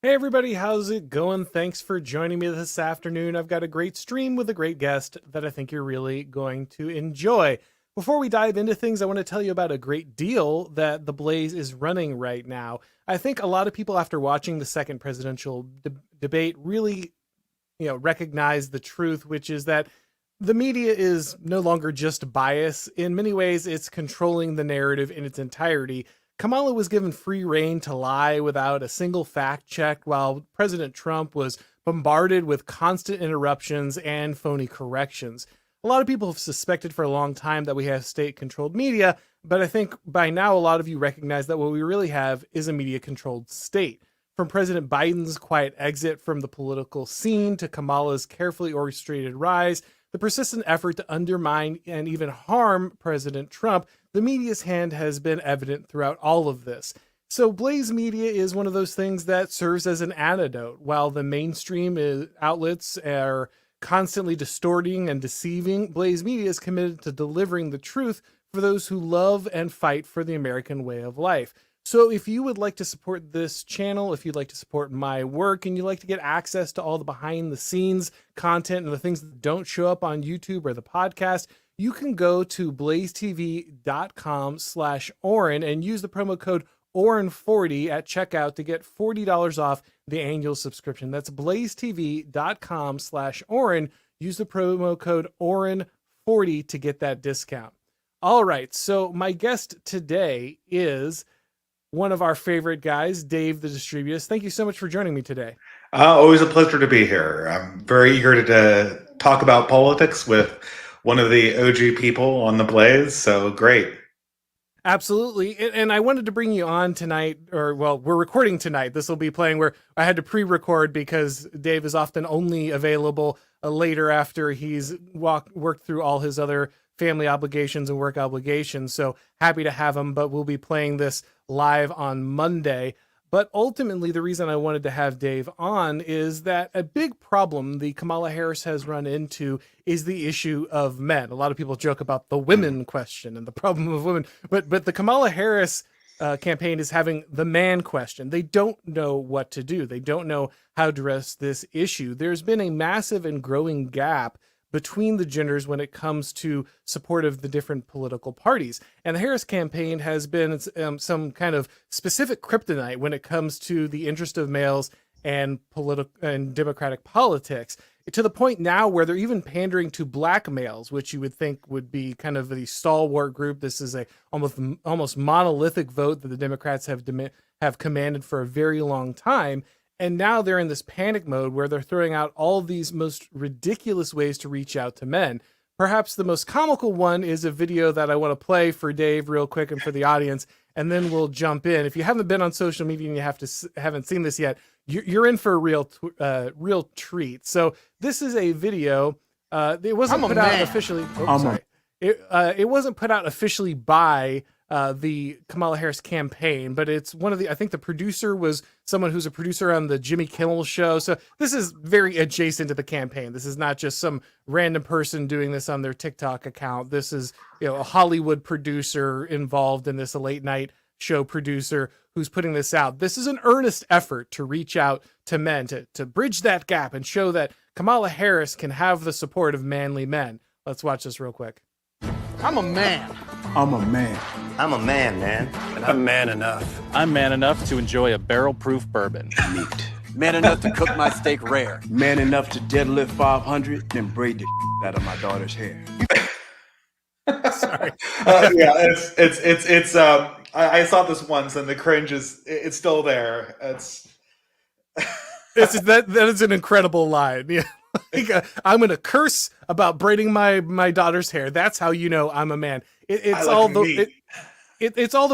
Hey everybody, how's it going? Thanks for joining me this afternoon. I've got a great stream with a great guest that I think you're really going to enjoy. Before we dive into things, I want to tell you about a great deal that The Blaze is running right now. I think a lot of people, after watching the second presidential debate, really, recognize the truth, which is that the media is no longer just bias. In many ways, it's controlling the narrative in its entirety. Kamala was given free rein to lie without a single fact check, while President Trump was bombarded with constant interruptions and phony corrections. A lot of people have suspected for a long time that we have state-controlled media, but I think by now a lot of you recognize that what we really have is a media-controlled state. From President Biden's quiet exit from the political scene to Kamala's carefully orchestrated rise, the persistent effort to undermine and even harm President Trump, the media's hand has been evident throughout all of this. So Blaze Media is one of those things that serves as an antidote. While the mainstream outlets are constantly distorting and deceiving, Blaze Media is committed to delivering the truth for those who love and fight for the American way of life. So if you would like to support this channel, if you'd like to support my work, and you'd like to get access to all the behind the scenes content and the things that don't show up on YouTube or the podcast, you can go to blazetv.com/Auron and use the promo code Auron40 at checkout to get $40 off the annual subscription. That's blazetv.com/Auron. Use the promo code Auron40 to get that discount. All right, so my guest today is one of our favorite guys, Dave the Distributist. Thank you so much for joining me today. Always a pleasure to be here. I'm very eager to talk about politics with one of the OG people on the Blaze, so great. Absolutely. And I wanted to bring you on tonight, we're recording tonight. This will be playing where I had to pre-record because Dave is often only available later after he's worked through all his other family obligations and work obligations. So happy to have him, but we'll be playing this live on Monday. But ultimately, the reason I wanted to have Dave on is that a big problem the Kamala Harris has run into is the issue of men. A lot of people joke about the women question and the problem of women, but the Kamala Harris campaign is having the man question. They don't know what to do. They don't know how to address this issue. There's been a massive and growing gap between the genders when it comes to support of the different political parties. And the Harris campaign has been some kind of specific kryptonite when it comes to the interest of males and democratic politics, to the point now where they're even pandering to black males, which you would think would be kind of the stalwart group. This is a almost monolithic vote that the Democrats have commanded for a very long time. And now they're in this panic mode where they're throwing out all these most ridiculous ways to reach out to men. Perhaps the most comical one is a video that I want to play for Dave real quick and for the audience, and then we'll jump in. If you haven't been on social media and you haven't seen this yet, you're in for a real treat. So this is a video. It wasn't put out officially. It wasn't put out officially by the Kamala Harris campaign, but it's I think the producer was someone who's a producer on the Jimmy Kimmel show. So this is very adjacent to the campaign. This is not just some random person doing this on their TikTok account. This is, a Hollywood producer involved in this, a late night show producer who's putting this out. This is an earnest effort to reach out to men, to bridge that gap and show that Kamala Harris can have the support of manly men. Let's watch this real quick. I'm a man. I'm a man. I'm a man, man. And I'm man enough. I'm man enough to enjoy a barrel-proof bourbon. Meat. Man enough to cook my steak rare. Man enough to deadlift 500, then braid the out of my daughter's hair. Sorry. It's I saw this once and the cringe it's still there. That is an incredible line. Yeah. I'm going to curse about braiding my daughter's hair. That's how you know I'm a man. It's all the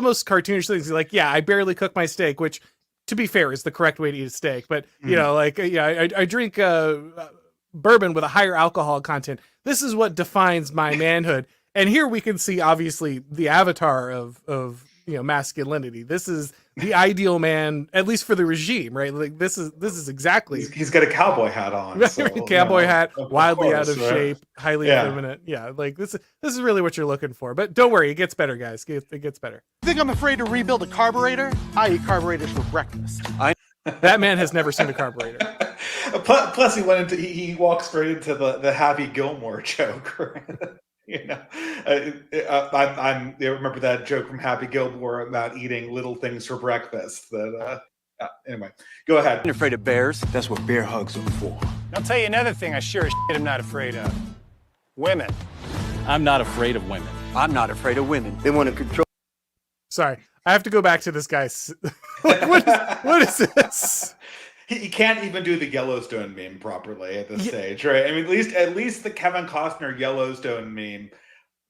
most cartoonish things. Like, yeah, I barely cook my steak, which, to be fair, is the correct way to eat a steak. But I drink bourbon with a higher alcohol content. This is what defines my manhood. And here we can see, obviously, the avatar of masculinity. This is the ideal man, at least for the regime, right? Like this is exactly. He's got a cowboy hat on. So, cowboy hat, wildly out of shape, highly effeminate. Yeah, like this is really what you're looking for. But don't worry, it gets better, guys. It gets better. You think I'm afraid to rebuild a carburetor? I eat carburetors for breakfast. That man has never seen a carburetor. Plus, he walks straight into the Happy Gilmore joke. You know, I remember that joke from Happy Gilmore about eating little things for breakfast. Anyway, go ahead. I'm afraid of bears. That's what bear hugs are for. I'll tell you another thing I sure as shit am not afraid of. Women. I'm not afraid of women. I'm not afraid of women. They want to control. Sorry, I have to go back to this guy's. What is this? He can't even do the Yellowstone meme properly at this stage, right? I mean, at least the Kevin Costner Yellowstone meme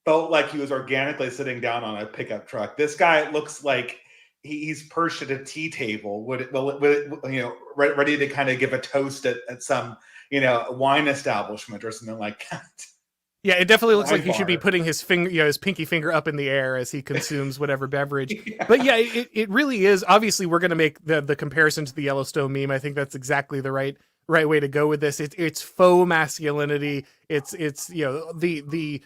felt like he was organically sitting down on a pickup truck. This guy looks like he's perched at a tea table, ready to kind of give a toast at some wine establishment or something like that. Yeah, it definitely looks Wine like he should be bar. putting his finger, his pinky finger up in the air as he consumes whatever beverage. But yeah, it really is. Obviously, we're going to make the comparison to the Yellowstone meme. I think that's exactly the right way to go with this. It's faux masculinity. It's the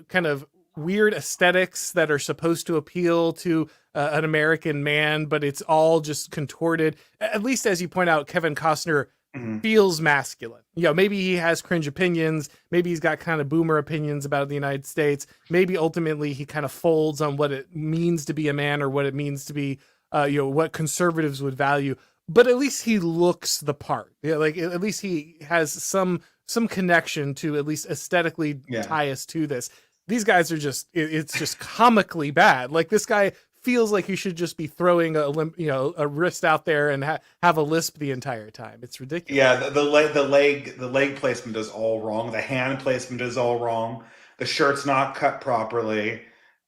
kind of weird aesthetics that are supposed to appeal to an American man, but it's all just contorted. At least, as you point out, Kevin Costner feels masculine. Maybe he has cringe opinions. Maybe he's got kind of boomer opinions about the United States. Maybe ultimately he kind of folds on what it means to be a man or what it means to be, what conservatives would value. But at least he looks the part. Like at least he has some connection to at least aesthetically tie us to this. These guys are it's just comically bad. Like this guy feels like he should just be throwing a wrist out there and have a lisp the entire time. It's ridiculous. Yeah, the leg placement is all wrong. The hand placement is all wrong. The shirt's not cut properly.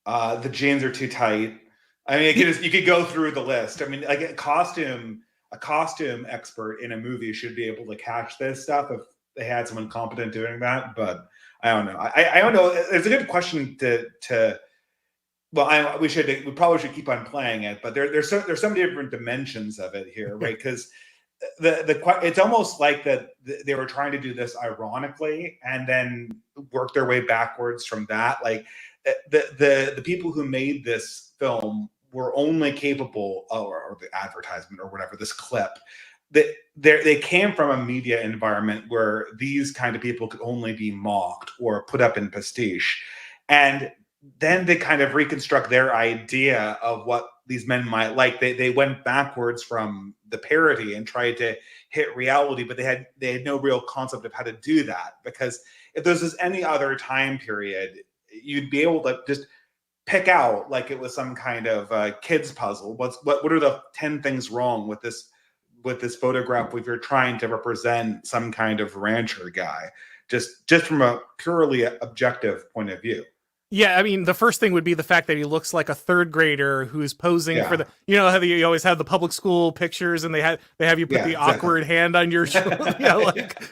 The jeans are too tight. I mean, you could go through the list. I mean, like a costume expert in a movie should be able to catch this stuff if they had someone competent doing that. But I don't know. I don't know. It's a good question to. Well, we probably should keep on playing it, but there's so many different dimensions of it here, right? Because it's almost like that they were trying to do this ironically and then work their way backwards from that. Like the people who made this film were only capable, or the advertisement or whatever, this clip, that they came from a media environment where these kind of people could only be mocked or put up in pastiche, and then they kind of reconstruct their idea of what these men might like. They went backwards from the parody and tried to hit reality, but they had no real concept of how to do that. Because if this was any other time period, you'd be able to just pick out, like it was some kind of kids puzzle. What are the 10 things wrong with this photograph if you're trying to represent some kind of rancher guy, just from a purely objective point of view. Yeah, I mean, the first thing would be the fact that he looks like a third grader who's posing for the, how you always have the public school pictures and they have you put the awkward hand on your shoulder,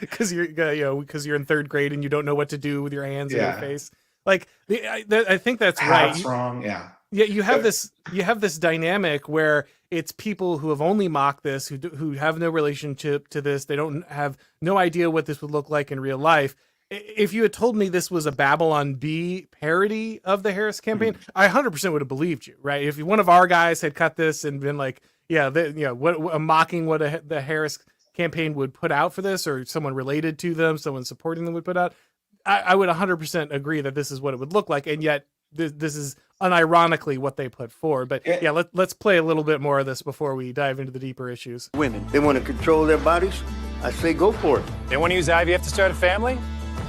because you're in third grade and you don't know what to do with your hands in your face. Like, I think that's right. That's wrong. Yeah. Yeah, you have this dynamic where it's people who have only mocked this, who have no relationship to this. They don't have no idea what this would look like in real life. If you had told me this was a Babylon Bee parody of the Harris campaign, I 100% would have believed you, right? If one of our guys had cut this and been like, mocking what the Harris campaign would put out for this, or someone related to them, someone supporting them would put out, I would 100% agree that this is what it would look like. And yet this is unironically what they put forward. But let's play a little bit more of this before we dive into the deeper issues. Women. They want to control their bodies? I say go for it. They want to use IVF to start a family?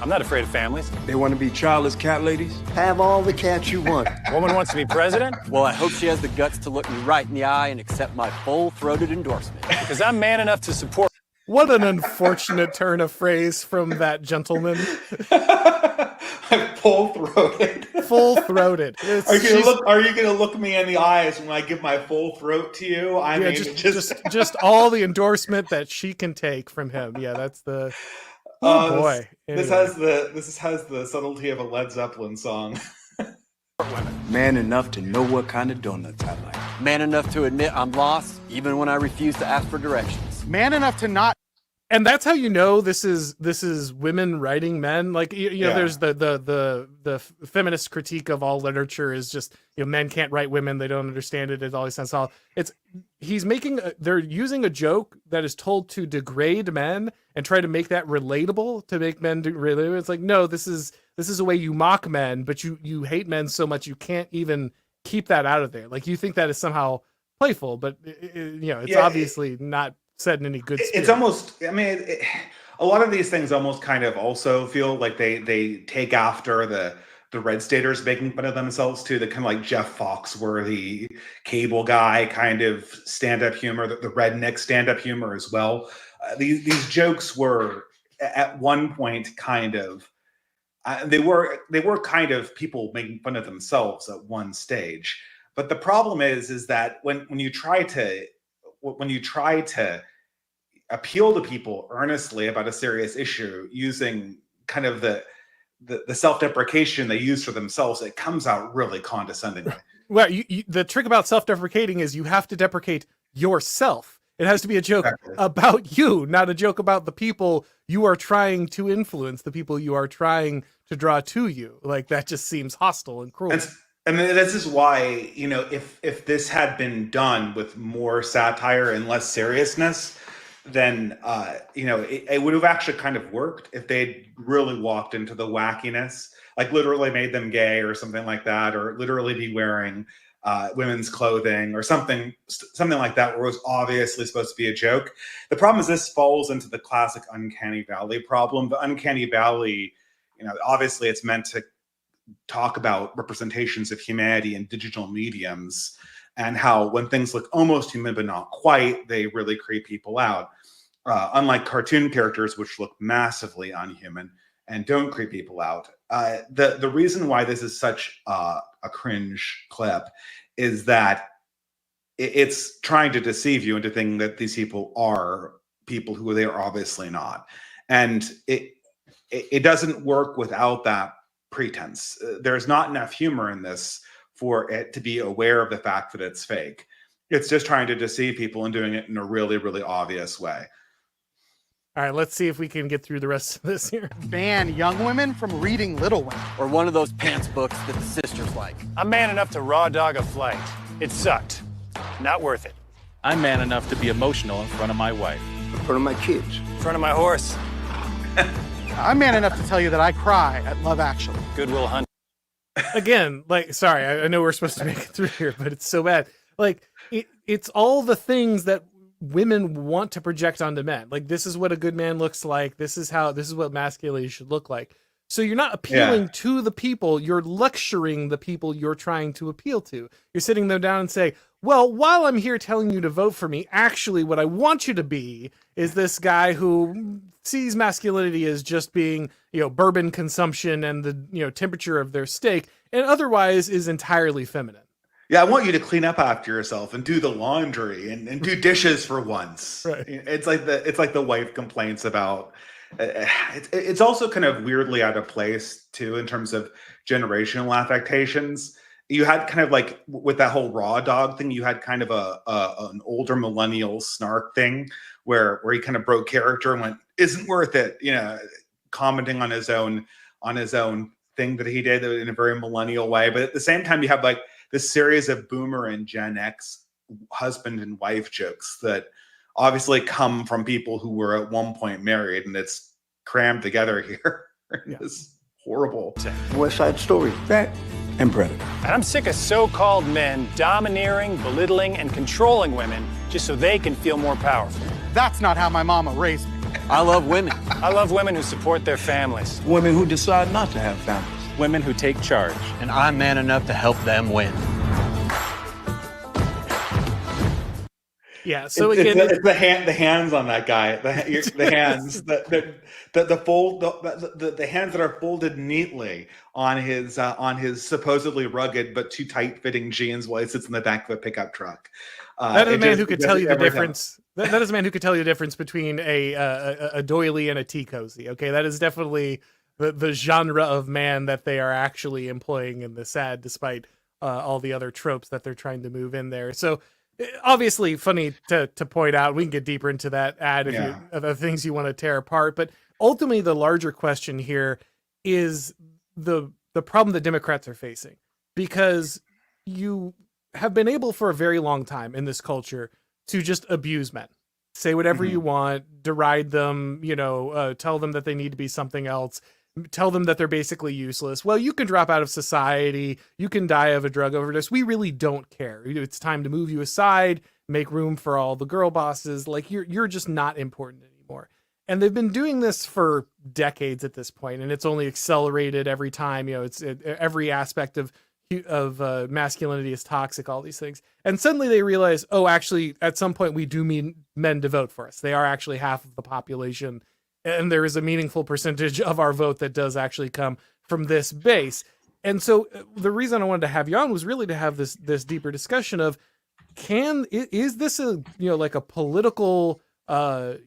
I'm not afraid of families. They want to be childless cat ladies? Have all the cats you want. Woman wants to be president? Well, I hope she has the guts to look me right in the eye and accept my full-throated endorsement. Because I'm man enough to support. What an unfortunate turn of phrase from that gentleman. I'm full-throated. Full-throated. Are you gonna look me in the eyes when I give my full throat to you? I mean, just all the endorsement that she can take from him. Yeah, that's the. Oh boy! This has the subtlety of a Led Zeppelin song. Man enough to know what kind of donuts I like. Man enough to admit I'm lost, even when I refuse to ask for directions. Man enough to not And that's how you know this is women writing men. Like you know, there's the feminist critique of all literature is just, you know, men can't write women, they don't understand it. It always sounds all. They're using a joke that is told to degrade men and try to make that relatable to make men relatable. It's like, no, this is a way you mock men, but you hate men so much you can't even keep that out of there. Like you think that is somehow playful, but you know, it's obviously not said in any good spirit. It's almost, I mean, a lot of these things almost kind of also feel like they take after the Red Staters making fun of themselves too, the kind of like Jeff Foxworthy cable guy kind of stand-up humor, the redneck stand-up humor as well. These jokes were at one point kind of they were kind of people making fun of themselves at one stage. But the problem is that when you try to appeal to people earnestly about a serious issue using kind of the self-deprecation they use for themselves, it comes out really condescendingly. Well, the trick about self-deprecating is you have to deprecate yourself. It has to be a joke about you, not a joke about the people you are trying to influence, the people you are trying to draw to you. Like that just seems hostile and cruel. And this is why, you know, if this had been done with more satire and less seriousness, then you know, it would have actually kind of worked if they'd really walked into the wackiness, like literally made them gay or something like that, or literally be wearing women's clothing or something like that, where it was obviously supposed to be a joke. The problem is this falls into the classic uncanny valley problem. The uncanny valley, you know, obviously it's meant to talk about representations of humanity in digital mediums and how when things look almost human but not quite, they really creep people out. Unlike cartoon characters, which look massively unhuman and don't creep people out. The reason why this is such a cringe clip is that it's trying to deceive you into thinking that these people are people who they are obviously not. And it doesn't work without that pretense. There's not enough humor in this for it to be aware of the fact that it's fake. It's just trying to deceive people and doing it in a really, really obvious way. All right, let's see if we can get through the rest of this here. Ban young women from reading Little Women. Or one of those pants books that the sisters like. I'm man enough to raw dog a flight. It sucked. Not worth it. I'm man enough to be emotional in front of my wife. In front of my kids. In front of my horse. I'm man enough to tell you that I cry at Love Actually. Good Will Hunting. Again, like, sorry, I know we're supposed to make it through here, but it's so bad. Like, it's all the things that women want to project onto men. Like, this is what a good man looks like. This is what masculinity should look like. So you're not appealing to the people, you're lecturing the people you're trying to appeal to. You're sitting them down and say, well, while I'm here telling you to vote for me, actually what I want you to be is this guy who sees masculinity as just being, you know, bourbon consumption and the, you know, temperature of their steak, and otherwise is entirely feminine. Yeah, I want you to clean up after yourself and do the laundry and do dishes for once. Right. It's like the wife complaints about. It's also kind of weirdly out of place too in terms of generational affectations. You had kind of like with that whole raw dog thing, you had kind of an older millennial snark thing where he kind of broke character and went, "Isn't worth it," you know, commenting on his own thing that he did in a very millennial way. But at the same time, you have like this series of boomer and Gen X husband and wife jokes that obviously come from people who were at one point married, and it's crammed together here. It's horrible. West Side Story. That and Predator. And I'm sick of so-called men domineering, belittling, and controlling women just so they can feel more powerful. That's not how my mama raised me. I love women. I love women who support their families. Women who decide not to have families. Women who take charge. And I'm man enough to help them win. Yeah, so it's again, the hands on that guy, the hands, the hands that are folded neatly on his supposedly rugged but too tight fitting jeans while he sits in the back of a pickup truck. That is a man who could tell you the difference. That is a man who could tell you the difference between a doily and a tea cozy. Okay, that is definitely the genre of man that they are actually employing in the sad, despite all the other tropes that they're trying to move in there. So Obviously funny to point out. We can get deeper into that ad if Yeah. you of the things you want to tear apart. But ultimately, the larger question here is the problem that Democrats are facing, because you have been able for a very long time in this culture to just abuse men, say whatever you want, deride them, tell them that they need to be something else, tell them that they're basically useless. Well, you can drop out of society, you can die of a drug overdose. We really don't care. It's time to move you aside, make room for all the girl bosses. Like you're just not important anymore. And they've been doing this for decades at this point, and it's only accelerated every time. Every aspect of masculinity is toxic, all these things. And suddenly they realize, oh, actually, at some point we do need men to vote for us. They are actually half of the population, and there is a meaningful percentage of our vote that does actually come from this base. And so the reason I wanted to have you on was really to have this deeper discussion of, is this a political a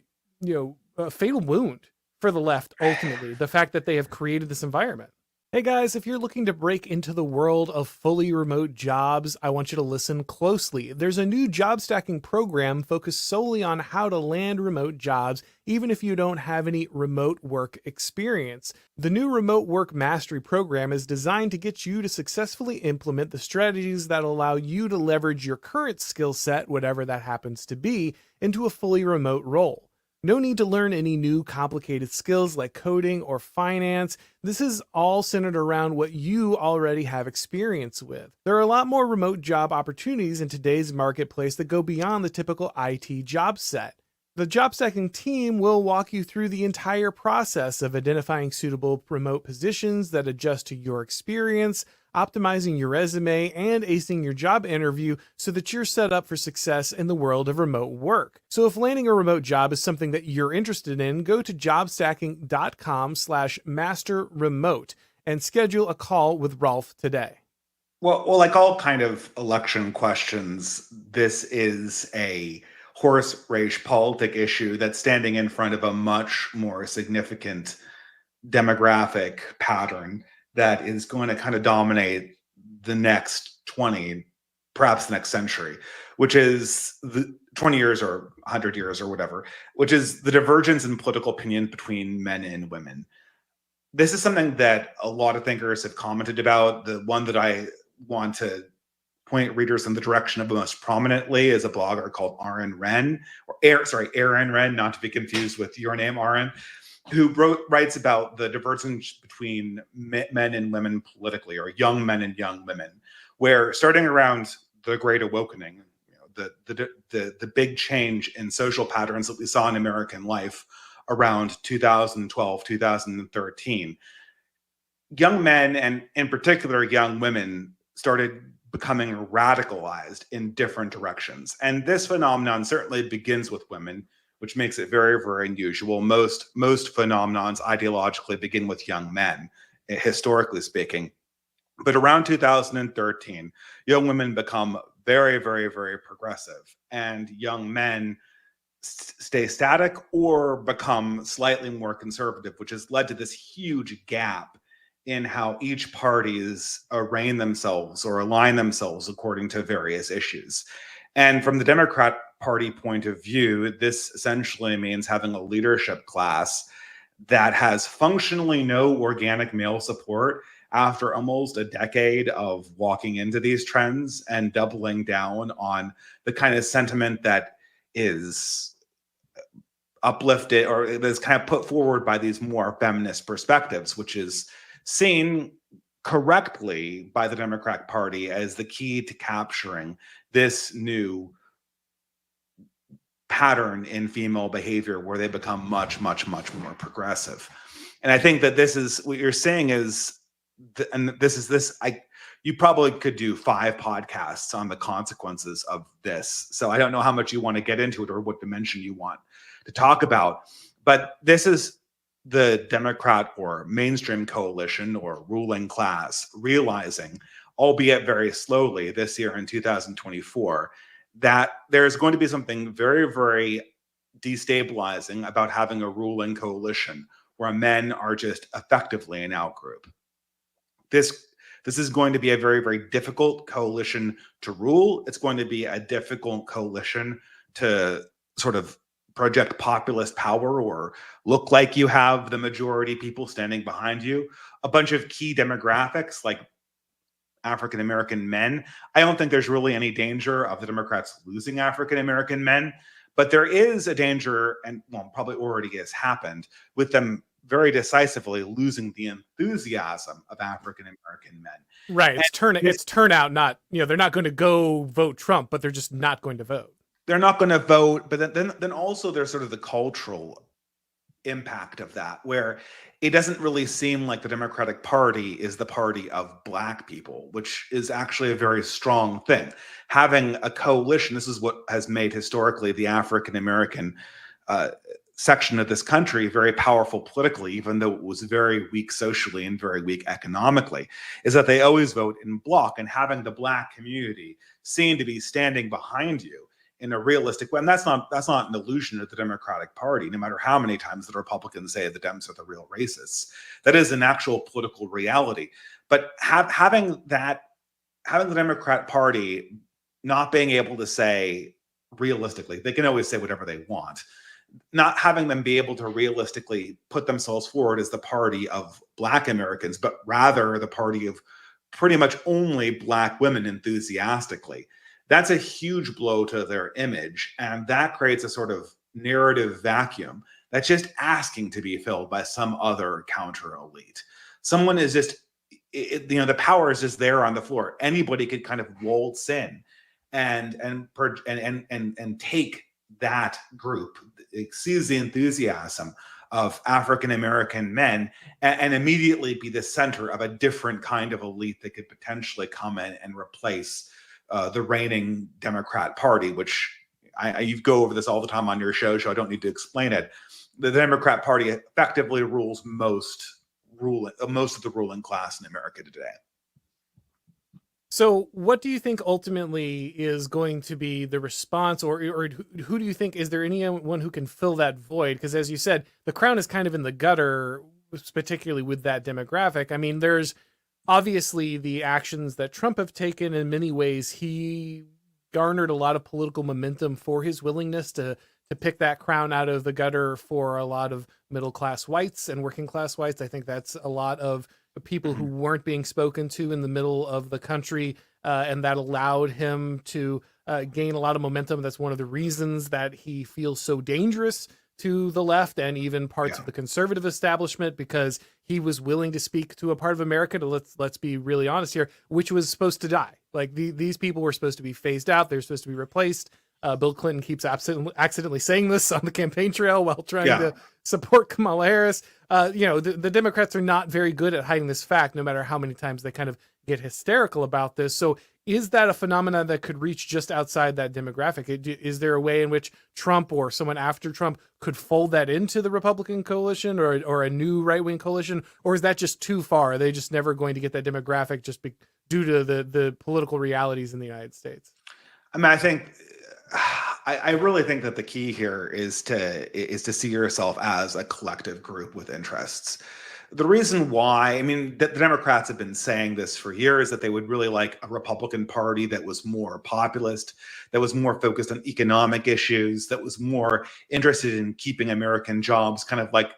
fatal wound for the left, ultimately, the fact that they have created this environment. Hey guys, if you're looking to break into the world of fully remote jobs, I want you to listen closely. There's a new job stacking program focused solely on how to land remote jobs, even if you don't have any remote work experience. The new Remote Work Mastery program is designed to get you to successfully implement the strategies that allow you to leverage your current skill set, whatever that happens to be, into a fully remote role. No need to learn any new complicated skills like coding or finance. This is all centered around what you already have experience with. There are a lot more remote job opportunities in today's marketplace that go beyond the typical IT job set. The job stacking team will walk you through the entire process of identifying suitable remote positions that adjust to your experience, optimizing your resume, and acing your job interview so that you're set up for success in the world of remote work. So if landing a remote job is something that you're interested in, go to jobstacking.com/masterremote and schedule a call with Rolf today. Well, like all kind of election questions, this is a horse race politic issue that's standing in front of a much more significant demographic pattern that is going to kind of dominate the next 20, perhaps the next century, which is the 20 years or 100 years or whatever, which is the divergence in political opinion between men and women. This is something that a lot of thinkers have commented about. The one that I want to point readers in the direction of most prominently is a blogger called Auron, not to be confused with your name, Auron, who writes about the divergence between men and women politically, or young men and young women, where starting around the Great Awakening, the big change in social patterns that we saw in American life around 2012, 2013, young men, and in particular young women, started becoming radicalized in different directions. And this phenomenon certainly begins with women, which makes it very, very unusual. Most phenomenons ideologically begin with young men, historically speaking. But around 2013, young women become very, very, very progressive, and young men stay static or become slightly more conservative, which has led to this huge gap in how each parties arraign themselves or align themselves according to various issues. And from the Democrat Party point of view, this essentially means having a leadership class that has functionally no organic male support after almost a decade of walking into these trends and doubling down on the kind of sentiment that is uplifted or is kind of put forward by these more feminist perspectives, which is seen correctly by the Democratic Party as the key to capturing this new pattern in female behavior where they become much, much, much more progressive. And I think that this is what you're saying is, you probably could do 5 podcasts on the consequences of this. So I don't know how much you want to get into it or what dimension you want to talk about, but this is the Democrat or mainstream coalition or ruling class realizing, albeit very slowly this year in 2024, that there's going to be something very, very destabilizing about having a ruling coalition where men are just effectively an outgroup. This This is going to be a very, very difficult coalition to rule. It's going to be a difficult coalition to sort of project populist power or look like you have the majority people standing behind you. A bunch of key demographics like African American men. I don't think there's really any danger of the Democrats losing African American men, but there is a danger, and well, probably already has happened, with them very decisively losing the enthusiasm of African American men. Right. It's turnout, not, they're not going to go vote Trump, but they're just not going to vote. They're not going to vote, but then also there's sort of the cultural impact of that, where it doesn't really seem like the Democratic Party is the party of Black people, which is actually a very strong thing. Having a coalition, this is what has made historically the African American section of this country very powerful politically, even though it was very weak socially and very weak economically, is that they always vote in block, and having the Black community seen to be standing behind you in a realistic way. And that's not an illusion of the Democratic Party, no matter how many times the Republicans say the Dems are the real racists. That is an actual political reality. But having the Democrat Party not being able to say realistically, they can always say whatever they want, not having them be able to realistically put themselves forward as the party of Black Americans, but rather the party of pretty much only Black women enthusiastically. That's a huge blow to their image, and that creates a sort of narrative vacuum that's just asking to be filled by some other counter elite. Someone is just, the power is just there on the floor. Anybody could kind of waltz in and take that group, seize the enthusiasm of African American men, and immediately be the center of a different kind of elite that could potentially come in and replace the reigning Democrat Party, which you go over this all the time on your show, so I don't need to explain it. The Democrat Party effectively rules most of the ruling class in America today. So what do you think ultimately is going to be the response, or who do you think, is there anyone who can fill that void? Because as you said, the crown is kind of in the gutter, particularly with that demographic. I mean, there's obviously the actions that Trump have taken. In many ways, he garnered a lot of political momentum for his willingness to pick that crown out of the gutter for a lot of middle-class whites and working-class whites. I think that's a lot of people who weren't being spoken to in the middle of the country, and that allowed him to gain a lot of momentum. That's one of the reasons that he feels so dangerous to the left and even parts of the conservative establishment, because he was willing to speak to a part of America, to let's be really honest here, which was supposed to die. Like these people were supposed to be phased out. They're supposed to be replaced. Bill Clinton keeps accidentally saying this on the campaign trail while trying to support Kamala Harris. The Democrats are not very good at hiding this fact, no matter how many times they kind of get hysterical about this. So is that a phenomenon that could reach just outside that demographic? Is there a way in which Trump or someone after Trump could fold that into the Republican coalition or a new right-wing coalition? Or is that just too far? Are they just never going to get that demographic just due to the political realities in the United States? I mean, I really think that the key here is to see yourself as a collective group with interests. The reason why, I mean, the Democrats have been saying this for years, that they would really like a Republican Party that was more populist, that was more focused on economic issues, that was more interested in keeping American jobs, kind of like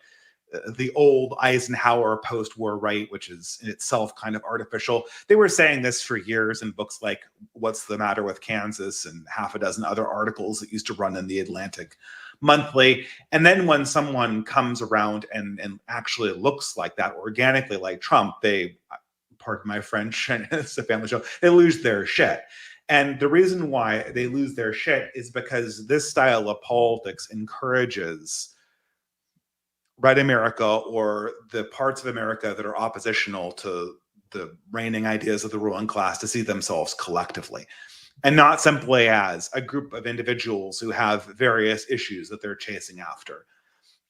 the old Eisenhower post-war right, which is in itself kind of artificial. They were saying this for years in books like What's the Matter with Kansas and half a dozen other articles that used to run in the Atlantic Monthly. And then when someone comes around and actually looks like that, organically like Trump, they, pardon my French, it's a family show, they lose their shit. And the reason why they lose their shit is because this style of politics encourages Red America, or the parts of America that are oppositional to the reigning ideas of the ruling class, to see themselves collectively, and not simply as a group of individuals who have various issues that they're chasing after.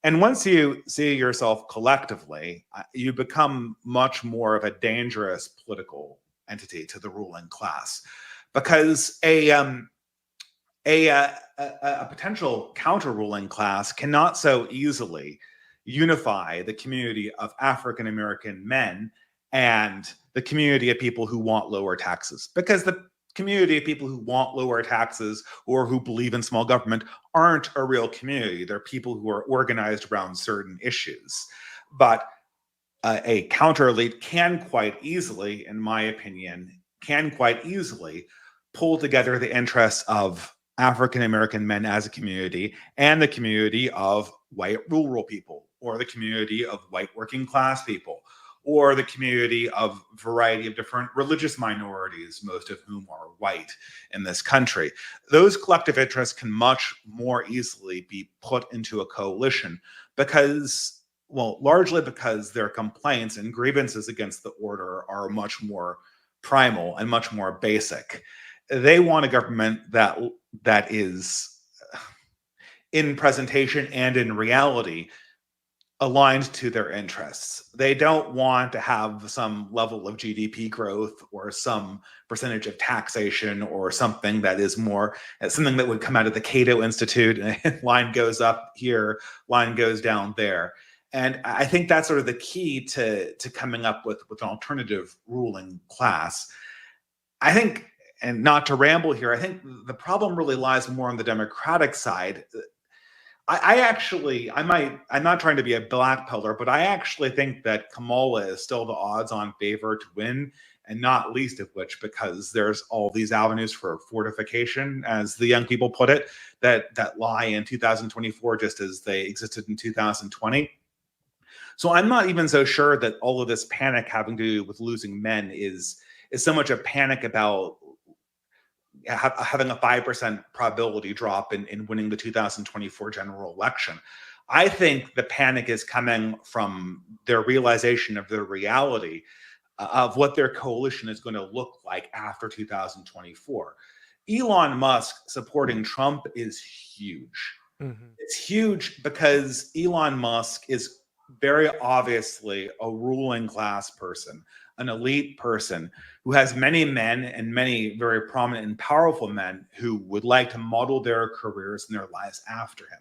And once you see yourself collectively, you become much more of a dangerous political entity to the ruling class, because a potential counter-ruling class cannot so easily unify the community of African American men and the community of people who want lower taxes, because the community of people who want lower taxes or who believe in small government aren't a real community. They're people who are organized around certain issues. But a counter elite can quite easily, in my opinion, pull together the interests of African American men as a community and the community of white rural people, or the community of white working class people, or the community of a variety of different religious minorities, most of whom are white in this country. Those collective interests can much more easily be put into a coalition because, well, largely because their complaints and grievances against the order are much more primal and much more basic. They want a government that is, in presentation and in reality, aligned to their interests. They don't want to have some level of GDP growth or some percentage of taxation or something that is more something that would come out of the Cato Institute, and line goes up here, line goes down there. And I think that's sort of the key to coming up with an alternative ruling class. I think, and not to ramble here, I think the problem really lies more on the Democratic side. I'm not trying to be a black pillar, but I actually think that Kamala is still the odds-on favorite to win, and not least of which because there's all these avenues for fortification, as the young people put it, that lie in 2024 just as they existed in 2020. So I'm not even so sure that all of this panic having to do with losing men is so much a panic about having a 5% probability drop in winning the 2024 general election. I think the panic is coming from their realization of the reality of what their coalition is going to look like after 2024. Elon Musk supporting Trump is huge. Mm-hmm. It's huge because Elon Musk is very obviously a ruling class person, an elite person who has many men and many very prominent and powerful men who would like to model their careers and their lives after him.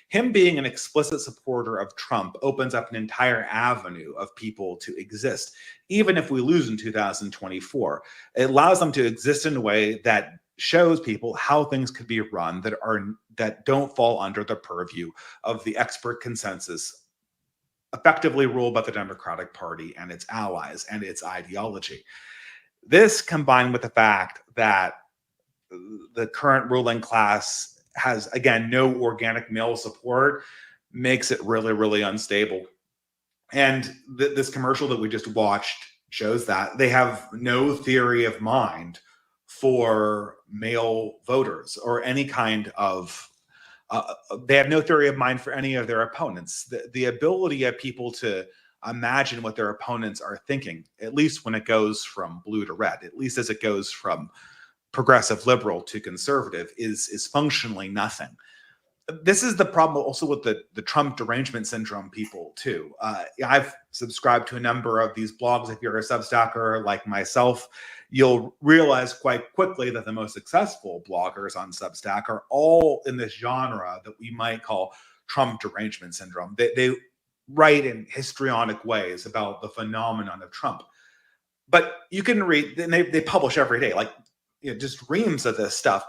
Him being an explicit supporter of Trump opens up an entire avenue of people to exist, even if we lose in 2024. It allows them to exist in a way that shows people how things could be run that don't fall under the purview of the expert consensus effectively ruled by the Democratic Party and its allies and its ideology. This, combined with the fact that the current ruling class has, again, no organic male support, makes it really, really unstable. And this commercial that we just watched shows that they have no theory of mind for male voters or any kind of they have no theory of mind for any of their opponents. The ability of people to imagine what their opponents are thinking, at least when it goes from blue to red, at least as it goes from progressive liberal to conservative, is functionally nothing. This is the problem also with the Trump derangement syndrome people too. I've subscribed to a number of these blogs. If you're a Substacker like myself, you'll realize quite quickly that the most successful bloggers on Substack are all in this genre that we might call Trump derangement syndrome. They write in histrionic ways about the phenomenon of Trump. But you can read, and they publish every day, like just reams of this stuff.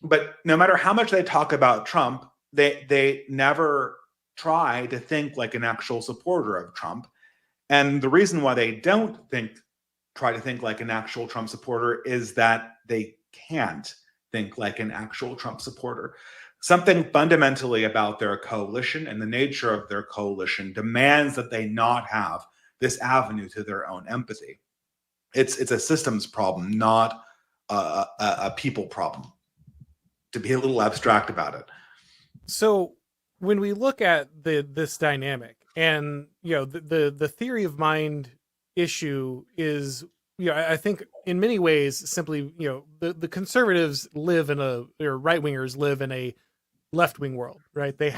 But no matter how much they talk about Trump, they never try to think like an actual supporter of Trump. And the reason why they don't try to think like an actual Trump supporter is that they can't think like an actual Trump supporter. Something fundamentally about their coalition and the nature of their coalition demands that they not have this avenue to their own empathy. It's a systems problem, not a people problem, to be a little abstract about it. So when we look at this dynamic, and the theory of mind issue is, I think in many ways simply, the conservatives live in or right wingers live in a left wing world, right? You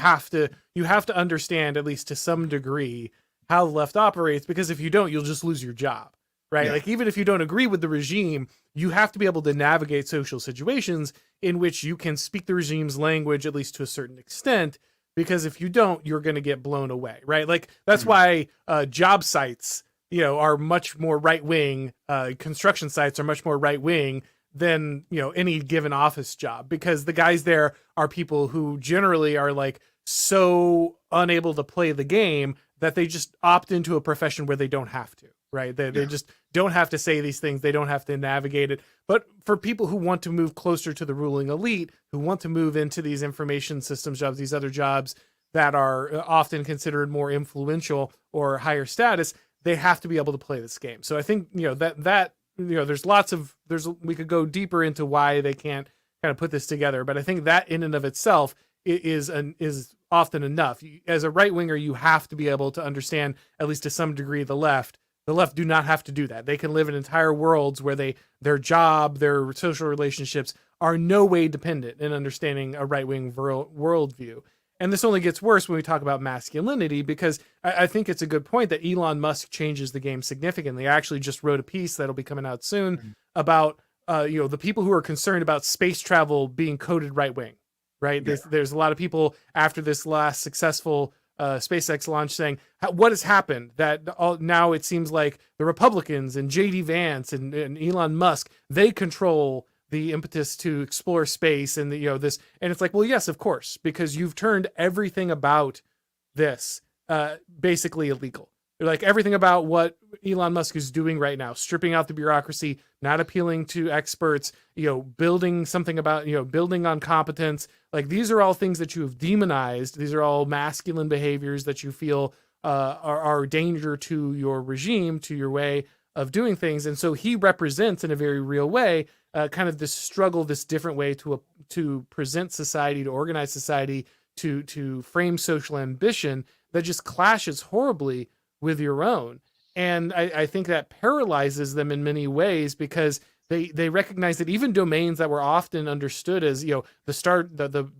have to understand, at least to some degree, how the left operates, because if you don't, you'll just lose your job, right? Yeah. Like, even if you don't agree with the regime, you have to be able to navigate social situations in which you can speak the regime's language, at least to a certain extent, because if you don't, you're going to get blown away, right? Like, that's why job sites are much more right wing. Construction sites are much more right wing than any given office job, because the guys there are people who generally are like so unable to play the game that they just opt into a profession where they don't have to, right? They just don't have to say these things. They don't have to navigate it. But for people who want to move closer to the ruling elite, who want to move into these information systems jobs, these other jobs that are often considered more influential or higher status, they have to be able to play this game. So I think, we could go deeper into why they can't kind of put this together, but I think that in and of itself is often enough. As a right winger, you have to be able to understand, at least to some degree, the left. The left do not have to do that. They can live in entire worlds where their job, their social relationships are no way dependent in understanding a right wing worldview. And this only gets worse when we talk about masculinity, because I think it's a good point that Elon Musk changes the game significantly. I actually just wrote a piece that'll be coming out soon about the people who are concerned about space travel being coded right wing. Right. Yeah. There's a lot of people after this last successful SpaceX launch saying, what has happened that now it seems like the Republicans and JD Vance and Elon Musk, they control the impetus to explore space and this. And it's like, well, yes, of course, because you've turned everything about this basically illegal. Like everything about what Elon Musk is doing right now, stripping out the bureaucracy, not appealing to experts, building something about, building on competence. Like these are all things that you have demonized. These are all masculine behaviors that you feel are a danger to your regime, to your way of doing things. And so he represents in a very real way, kind of this struggle, this different way to present society, to organize society, to frame social ambition that just clashes horribly with your own. And I think that paralyzes them in many ways, because they recognize that even domains that were often understood as, the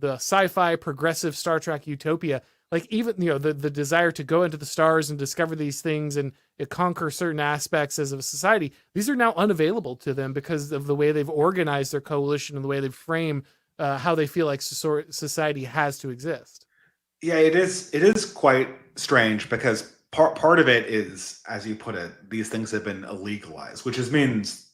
sci-fi progressive Star Trek utopia, like even, the desire to go into the stars and discover these things and conquer certain aspects as a society, these are now unavailable to them because of the way they've organized their coalition and the way they've framed how they feel like society has to exist. Yeah, it is quite strange, because part of it is, as you put it, these things have been illegalized, which means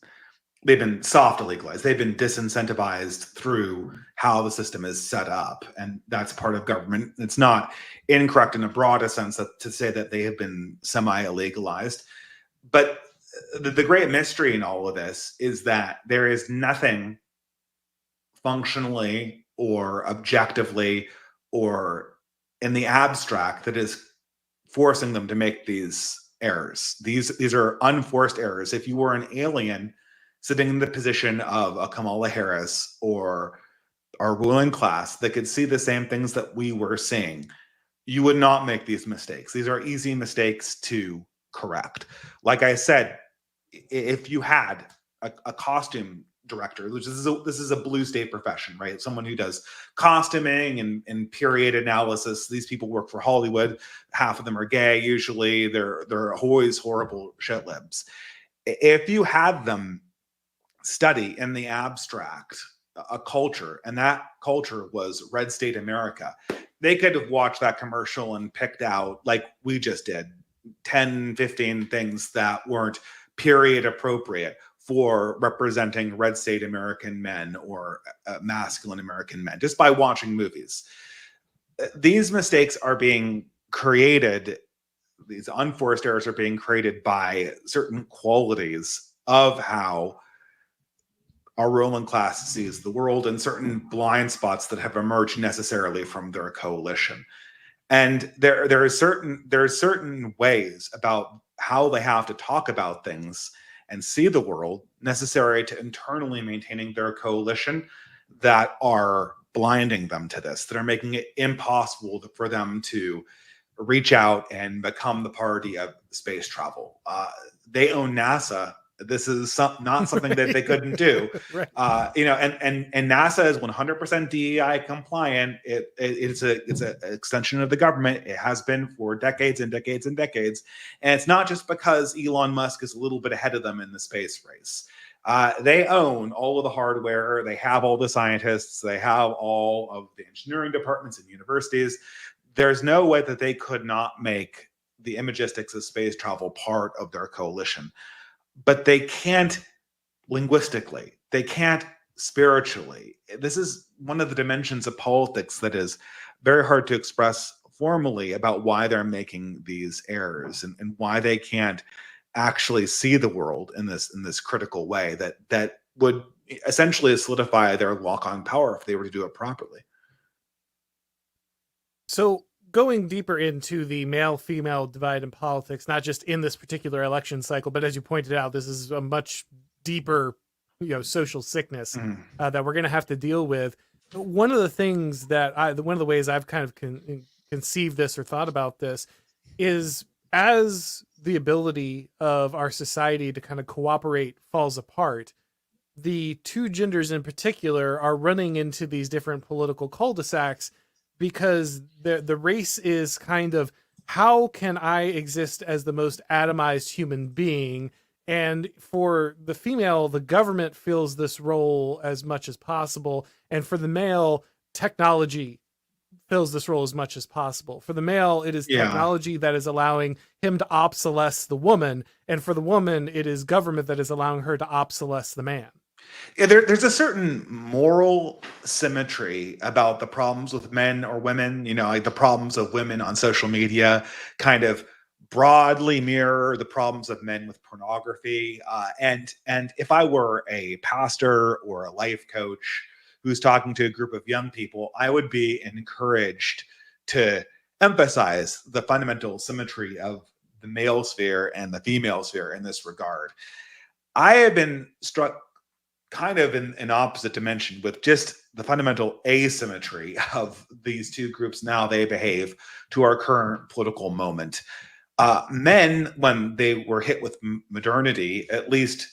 they've been soft illegalized. They've been disincentivized through how the system is set up, and that's part of government. It's not incorrect in a broader sense to say that they have been semi-illegalized. But the great mystery in all of this is that there is nothing functionally or objectively or in the abstract that is forcing them to make these errors. These are unforced errors. If you were an alien sitting in the position of a Kamala Harris or our ruling class that could see the same things that we were seeing, you would not make these mistakes. These are easy mistakes to correct. Like I said, if you had a costume director, which this is a blue state profession, right? Someone who does costuming and period analysis. These people work for Hollywood. Half of them are gay. Usually they're always horrible shit libs. If you had them study in the abstract a culture, and that culture was red state America, they could have watched that commercial and picked out, like we just did, 10, 15 things that weren't period appropriate for representing red state American men or masculine American men, just by watching movies. These mistakes are being created, these unforced errors are being created by certain qualities of how our ruling class sees the world, and certain blind spots that have emerged necessarily from their coalition. And there are certain ways about how they have to talk about things and see the world necessary to internally maintaining their coalition that are blinding them to this, that are making it impossible for them to reach out and become the party of space travel. They own NASA. This is not something that they couldn't do. Right. And NASA is 100% DEI compliant. It's an extension of the government. It has been for decades and decades and decades. And it's not just because Elon Musk is a little bit ahead of them in the space race. They own all of the hardware. They have all the scientists. They have all of the engineering departments and universities. There's no way that they could not make the imagistics of space travel part of their coalition, but they can't linguistically, they can't spiritually. This is one of the dimensions of politics that is very hard to express formally about why they're making these errors and why they can't actually see the world in this critical way that would essentially solidify their lock on power if they were to do it properly. So going deeper into the male-female divide in politics, not just in this particular election cycle, but as you pointed out, this is a much deeper, social sickness that we're going to have to deal with. One of the things that one of the ways I've kind of conceived this or thought about this is as the ability of our society to kind of cooperate falls apart, the two genders in particular are running into these different political cul-de-sacs because the race is kind of, how can I exist as the most atomized human being? And for the female, the government fills this role as much as possible. And for the male, technology fills this role as much as possible. For the male, it is technology that is allowing him to obsolesce the woman. And for the woman, it is government that is allowing her to obsolesce the man. Yeah, there's a certain moral symmetry about the problems with men or women, like the problems of women on social media kind of broadly mirror the problems of men with pornography. And if I were a pastor or a life coach who's talking to a group of young people, I would be encouraged to emphasize the fundamental symmetry of the male sphere and the female sphere in this regard. I have been struck kind of in an opposite dimension with just the fundamental asymmetry of these two groups, now they behave to our current political moment. Men, when they were hit with modernity, at least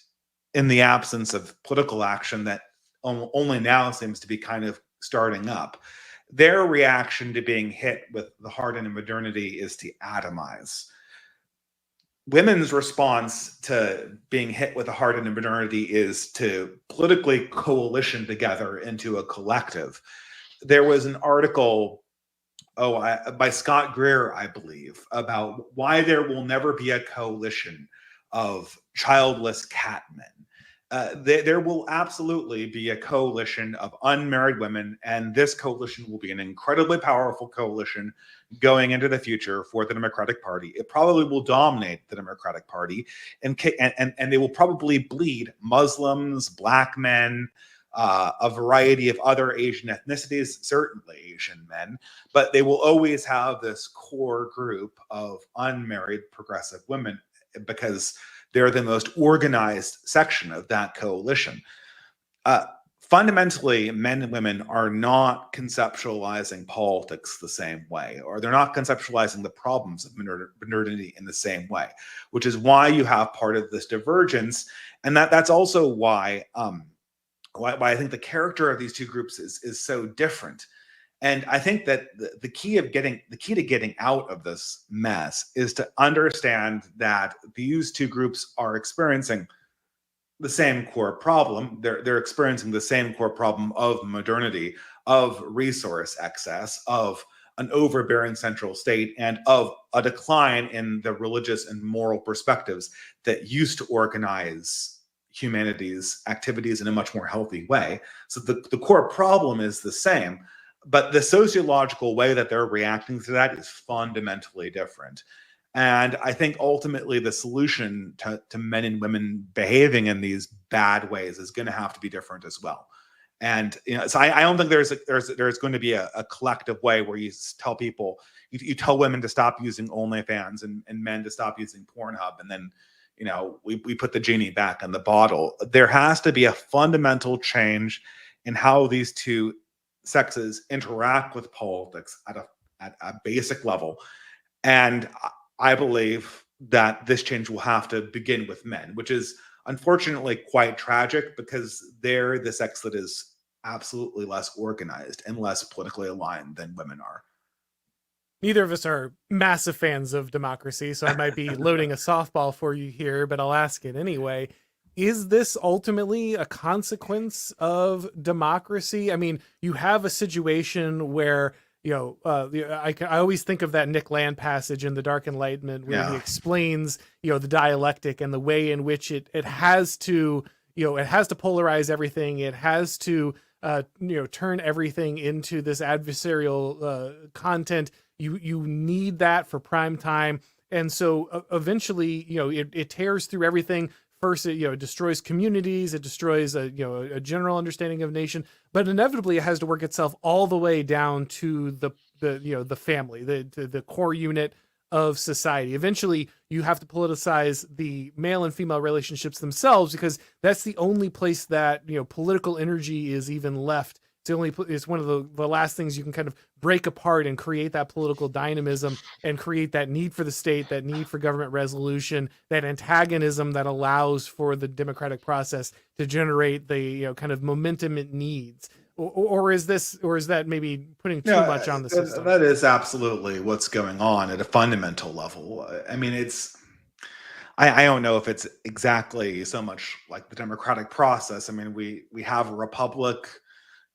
in the absence of political action that only now seems to be kind of starting up, their reaction to being hit with the hardened of modernity is to atomize. Women's response to being hit with a hardened of modernity is to politically coalition together into a collective. There was an article by Scott Greer, I believe, about why there will never be a coalition of childless catmen. There will absolutely be a coalition of unmarried women, and this coalition will be an incredibly powerful coalition going into the future for the Democratic Party. It probably will dominate the Democratic Party, and they will probably bleed Muslims, Black men, a variety of other Asian ethnicities, certainly Asian men, but they will always have this core group of unmarried progressive women because they're the most organized section of that coalition. Fundamentally, men and women are not conceptualizing politics the same way, or they're not conceptualizing the problems of modernity in the same way, which is why you have part of this divergence. And that's also why I think the character of these two groups is so different. And I think that the key to getting out of this mess is to understand that these two groups are experiencing the same core problem. They're experiencing the same core problem of modernity, of resource excess, of an overbearing central state, and of a decline in the religious and moral perspectives that used to organize humanity's activities in a much more healthy way. So the core problem is the same, but the sociological way that they're reacting to that is fundamentally different. And I think ultimately the solution to men and women behaving in these bad ways is going to have to be different as well. And so I don't think there's going to be a collective way where you tell people, you tell women to stop using OnlyFans and men to stop using Pornhub, and then we put the genie back in the bottle. There has to be a fundamental change in how these two sexes interact with politics at a basic level. And I believe that this change will have to begin with men, which is unfortunately quite tragic because they're the sex that is absolutely less organized and less politically aligned than women are. Neither of us are massive fans of democracy, so I might be loading a softball for you here, but I'll ask it anyway. Is this ultimately a consequence of democracy? I mean, you have a situation where I always think of that Nick Land passage in The Dark Enlightenment where he explains, the dialectic and the way in which it has to, it has to polarize everything. It has to, turn everything into this adversarial content. You need that for prime time. And so eventually, it tears through everything. First, it destroys communities. It destroys a general understanding of nation, but inevitably it has to work itself all the way down to the family, the core unit of society. Eventually, you have to politicize the male and female relationships themselves, because that's the only place that political energy is even left. It's one of the last things you can kind of break apart and create that political dynamism and create that need for the state, that need for government resolution, that antagonism that allows for the democratic process to generate the kind of momentum it needs. Or is that maybe putting too much on the system? That is absolutely what's going on at a fundamental level. I mean, I don't know if it's exactly so much like the democratic process. I mean, we have a republic,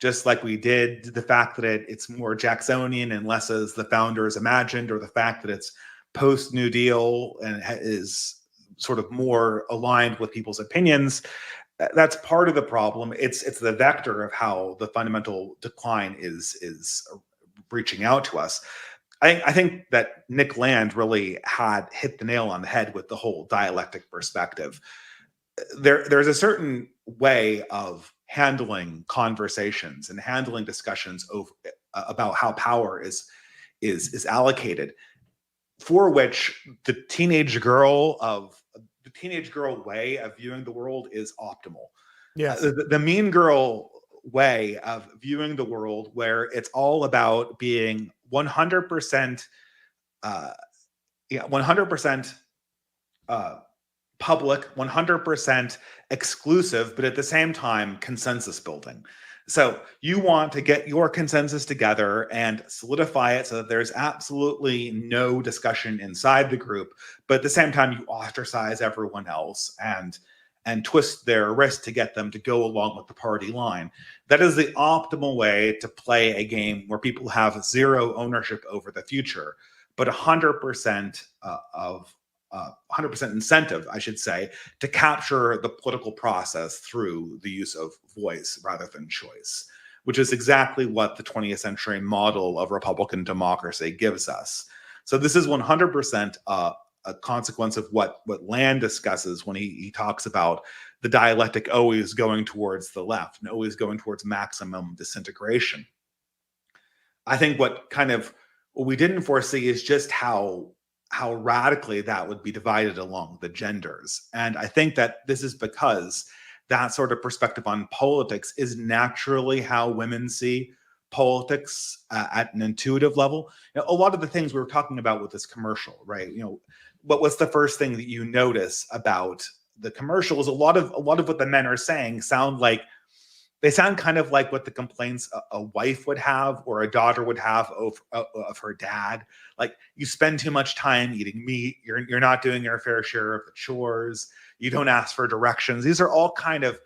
just like we did. The fact that it's more Jacksonian and less as the founders imagined, or the fact that it's post New Deal and is sort of more aligned with people's opinions, that's part of the problem. It's the vector of how the fundamental decline is reaching out to us. I think that Nick Land really had hit the nail on the head with the whole dialectic perspective. There's a certain way of handling conversations and handling discussions about how power is allocated, for which the teenage girl way of viewing the world is optimal. Yes. The mean girl way of viewing the world, where it's all about being 100% 100% public, 100% exclusive, but at the same time consensus building. So you want to get your consensus together and solidify it so that there's absolutely no discussion inside the group, but at the same time you ostracize everyone else and twist their wrist to get them to go along with the party line. That is the optimal way to play a game where people have zero ownership over the future, but 100% 100% incentive, I should say, to capture the political process through the use of voice rather than choice, which is exactly what the 20th century model of Republican democracy gives us. So this is 100% a consequence of what Land discusses when he talks about the dialectic always going towards the left and always going towards maximum disintegration. I think what we didn't foresee is just how radically that would be divided along the genders. And I think that this is because that sort of perspective on politics is naturally how women see politics at an intuitive level. A lot of the things we were talking about with this commercial, right? What's the first thing that you notice about the commercial is a lot of what the men are saying sound kind of like what the complaints a wife would have or a daughter would have of her dad. Like, you spend too much time eating meat. You're not doing your fair share of the chores. You don't ask for directions. These are all kind of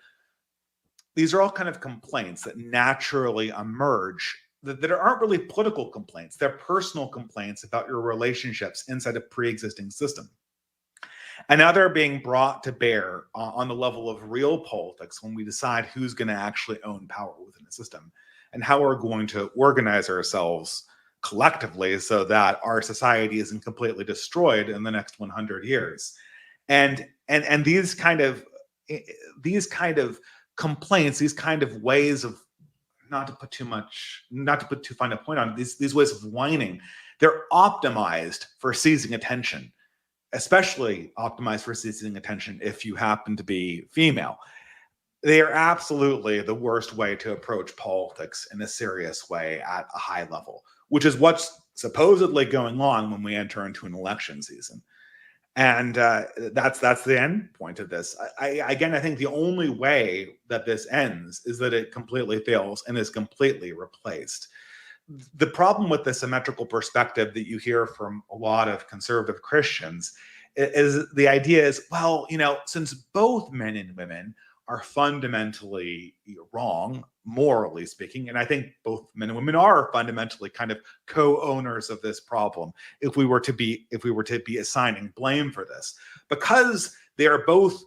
complaints that naturally emerge that aren't really political complaints. They're personal complaints about your relationships inside a pre-existing system. And now they're being brought to bear on the level of real politics when we decide who's going to actually own power within the system and how we're going to organize ourselves collectively so that our society isn't completely destroyed in the next 100 years. And these kind of complaints, these kind of ways of, not to put too fine a point on it, these ways of whining, they're optimized for seizing attention. Especially optimized for seizing attention if you happen to be female. They are absolutely the worst way to approach politics in a serious way at a high level, which is what's supposedly going on when we enter into an election season. And that's the end point of this. I think the only way that this ends is that it completely fails and is completely replaced. The problem with the symmetrical perspective that you hear from a lot of conservative Christians is the idea is, well, since both men and women are fundamentally wrong, morally speaking. And I think both men and women are fundamentally kind of co-owners of this problem if we were to be assigning blame for this, because they are both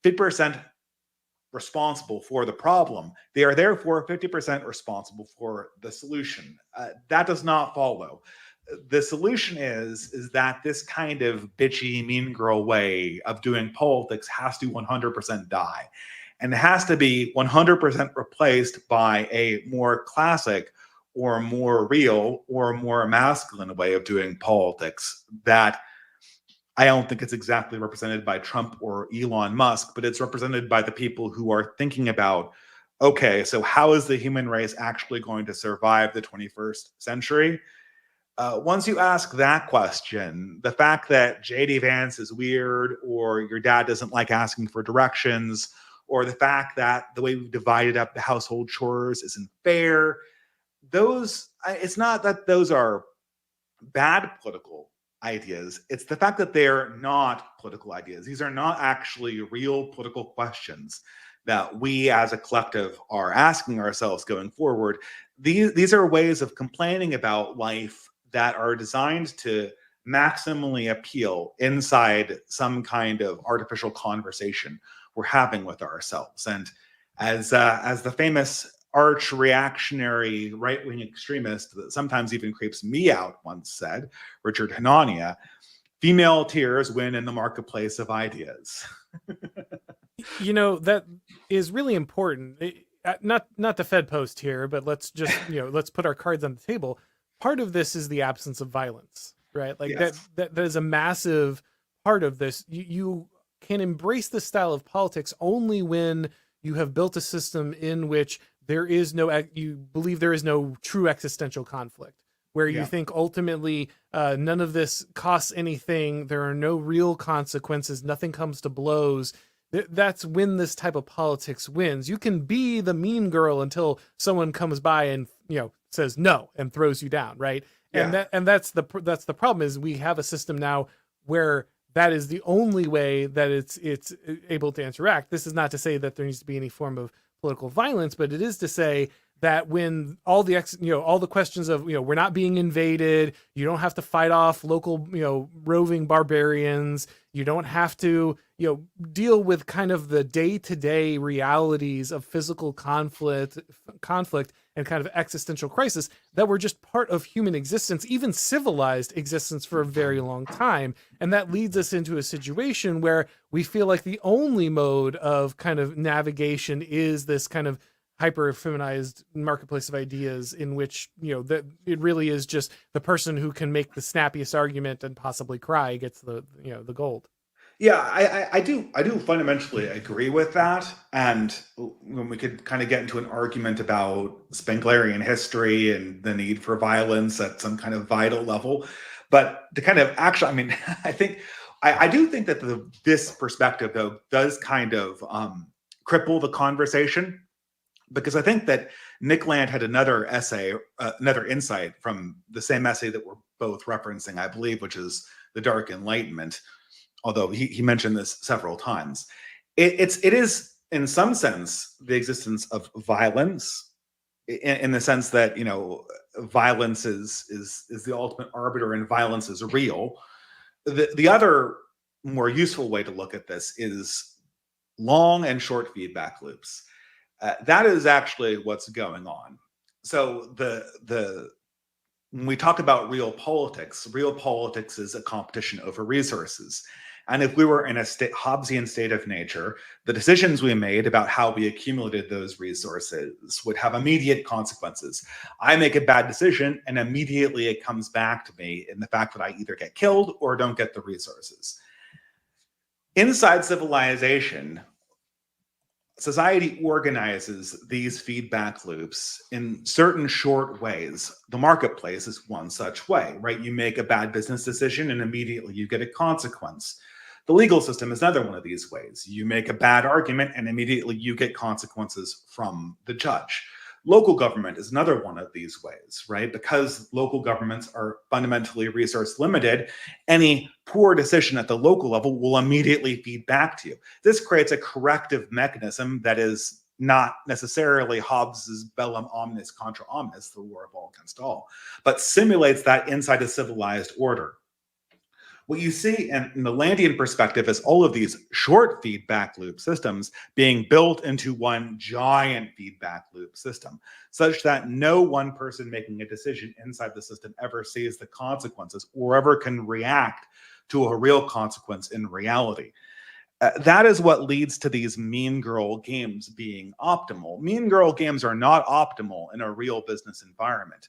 50% responsible for the problem. They are therefore 50% responsible for the solution. That does not follow. The solution is that this kind of bitchy, mean girl way of doing politics has to 100% die. And it has to be 100% replaced by a more classic or more real or more masculine way of doing politics that I don't think it's exactly represented by Trump or Elon Musk, but it's represented by the people who are thinking about, okay, so how is the human race actually going to survive the 21st century? Once you ask that question, the fact that JD Vance is weird, or your dad doesn't like asking for directions, or the fact that the way we've divided up the household chores isn't fair, it's not that those are bad political ideas. It's the fact that they're not political ideas. These are not actually real political questions that we as a collective are asking ourselves going forward. These are ways of complaining about life that are designed to maximally appeal inside some kind of artificial conversation we're having with ourselves. And as the famous arch reactionary right-wing extremist that sometimes even creeps me out once said, Richard Hanania, female tears win in the marketplace of ideas. That is really important. Not the Fed post here, but let's just, let's put our cards on the table. Part of this is the absence of violence, right? Like yes. that is a massive part of this. You can embrace this style of politics only when you have built a system in which you believe there is no true existential conflict, where you think ultimately none of this costs anything. There are no real consequences. Nothing comes to blows. That's when this type of politics wins. You can be the mean girl until someone comes by and says no and throws you down, right? Yeah. And that's the problem, is we have a system now where that is the only way that it's able to interact. This is not to say that there needs to be any form of political violence, but it is to say that when all the questions of, we're not being invaded, you don't have to fight off local, roving barbarians, you don't have to, deal with kind of the day-to-day realities of physical conflict and kind of existential crisis that were just part of human existence, even civilized existence, for a very long time. And that leads us into a situation where we feel like the only mode of kind of navigation is this kind of hyper feminized marketplace of ideas, in which that it really is just the person who can make the snappiest argument and possibly cry gets the gold. Yeah, I do fundamentally agree with that. And when we could kind of get into an argument about Spenglerian history and the need for violence at some kind of vital level, but to kind of actually, I do think that this perspective though does kind of cripple the conversation, because I think that Nick Land had another insight from the same essay that we're both referencing, I believe, which is The Dark Enlightenment. Although he mentioned this several times, it is in some sense the existence of violence, in the sense that violence is the ultimate arbiter and violence is real. The other more useful way to look at this is long and short feedback loops. That is actually what's going on. So when we talk about real politics is a competition over resources. And if we were in a Hobbesian state of nature, the decisions we made about how we accumulated those resources would have immediate consequences. I make a bad decision, and immediately it comes back to me in the fact that I either get killed or don't get the resources. Inside civilization, society organizes these feedback loops in certain short ways. The marketplace is one such way, right? You make a bad business decision and immediately you get a consequence. The legal system is another one of these ways. You make a bad argument and immediately you get consequences from the judge. Local government is another one of these ways, right? Because local governments are fundamentally resource limited, any poor decision at the local level will immediately feed back to you. This creates a corrective mechanism that is not necessarily Hobbes's bellum omnis contra omnis, the war of all against all, but simulates that inside a civilized order. What you see in the Landian perspective is all of these short feedback loop systems being built into one giant feedback loop system, such that no one person making a decision inside the system ever sees the consequences or ever can react to a real consequence in reality. That is what leads to these mean girl games being optimal. Mean girl games are not optimal in a real business environment.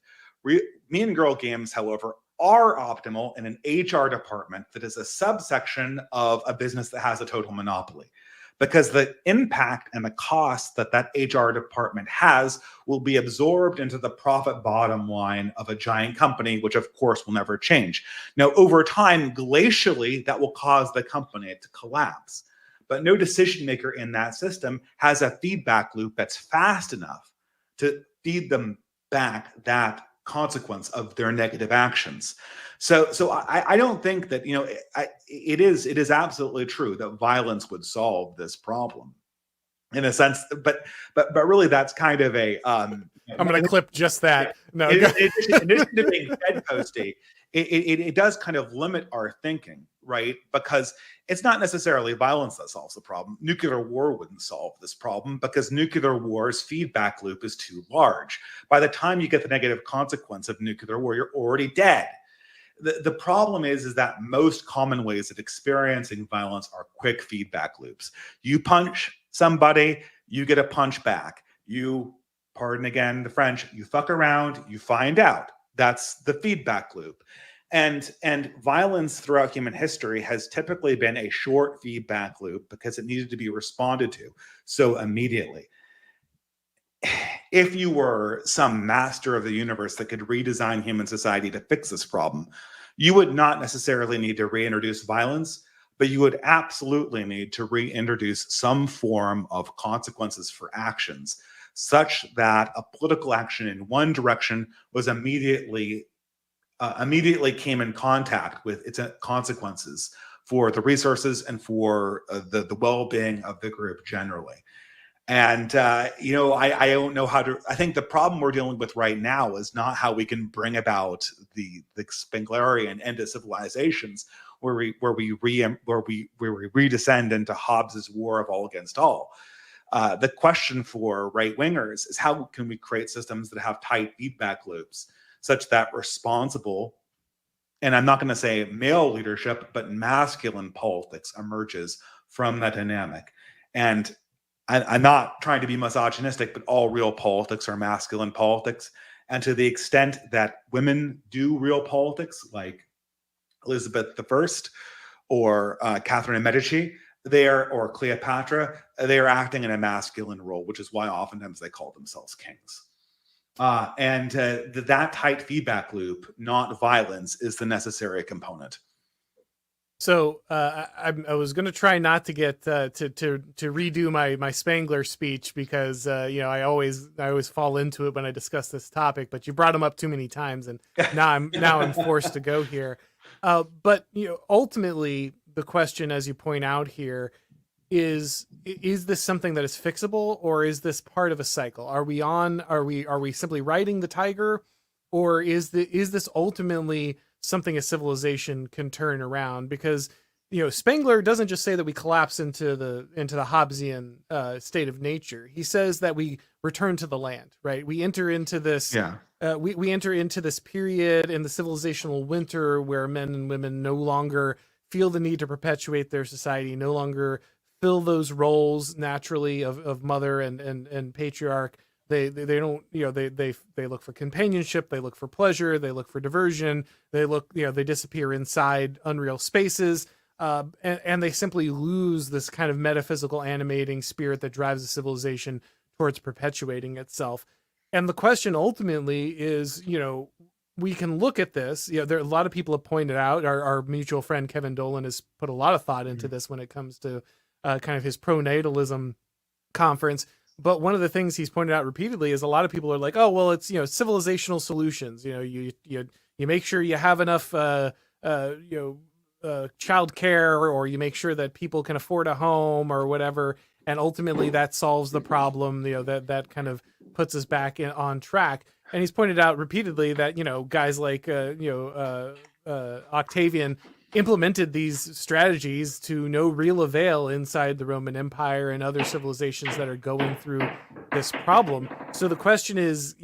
Mean girl games, however, are optimal in an HR department that is a subsection of a business that has a total monopoly, because the impact and the cost that that HR department has will be absorbed into the profit bottom line of a giant company, which of course will never change. Now, over time, glacially, that will cause the company to collapse, but no decision maker in that system has a feedback loop that's fast enough to feed them back that consequence of their negative actions. So I don't think that, it is absolutely true that violence would solve this problem in a sense, but really that's kind of a I'm going to clip just that. No, in addition to being bedposty, it does kind of limit our thinking, right? Because it's not necessarily violence that solves the problem. Nuclear war wouldn't solve this problem because nuclear war's feedback loop is too large. By the time you get the negative consequence of nuclear war, you're already dead. The problem is that most common ways of experiencing violence are quick feedback loops. You punch somebody, you get a punch back. You, pardon again the French, you fuck around, you find out. That's the feedback loop. And violence throughout human history has typically been a short feedback loop because it needed to be responded to so immediately. If you were some master of the universe that could redesign human society to fix this problem, you would not necessarily need to reintroduce violence, but you would absolutely need to reintroduce some form of consequences for actions, such that a political action in one direction was immediately came in contact with its consequences for the resources and for the well-being of the group generally. And I don't know how to. I think the problem we're dealing with right now is not how we can bring about the Spenglerian end of civilizations, where we redescend into Hobbes's war of all against all. The question for right wingers is how can we create systems that have tight feedback loops, such that responsible, and I'm not going to say male leadership, but masculine politics emerges from that dynamic. And I'm not trying to be misogynistic, but all real politics are masculine politics. And to the extent that women do real politics, like Elizabeth I or Catherine of Medici, or Cleopatra, they are acting in a masculine role, which is why oftentimes they call themselves kings. That tight feedback loop, not violence, is the necessary component. So I was going to try not to get to redo my Spangler speech because I always fall into it when I discuss this topic. But you brought him up too many times, and now I'm forced to go here. But ultimately, the question, as you point out here, is this something that is fixable, or is this part of a cycle? Are we simply riding the tiger, or is this ultimately something a civilization can turn around? Because Spengler doesn't just say that we collapse into the Hobbesian state of nature. He says that we return to the land, right? We enter into this we enter into this period in the civilizational winter where men and women no longer feel the need to perpetuate their society, no longer fill those roles naturally of mother and patriarch. They don't, they look for companionship, they look for pleasure, they look for diversion, they disappear inside unreal spaces, and they simply lose this kind of metaphysical animating spirit that drives the civilization towards perpetuating itself. And the question ultimately is, we can look at this. There are a lot of people have pointed out, our mutual friend Kevin Dolan has put a lot of thought into this when it comes to kind of his pronatalism conference. But one of the things he's pointed out repeatedly is a lot of people are like, oh, well, it's, civilizational solutions. You make sure you have enough, child care, or you make sure that people can afford a home or whatever. And ultimately that solves the problem, that kind of puts us back on track. And he's pointed out repeatedly that, guys like, Octavian implemented these strategies to no real avail inside the Roman Empire and other civilizations that are going through this problem. So the question is,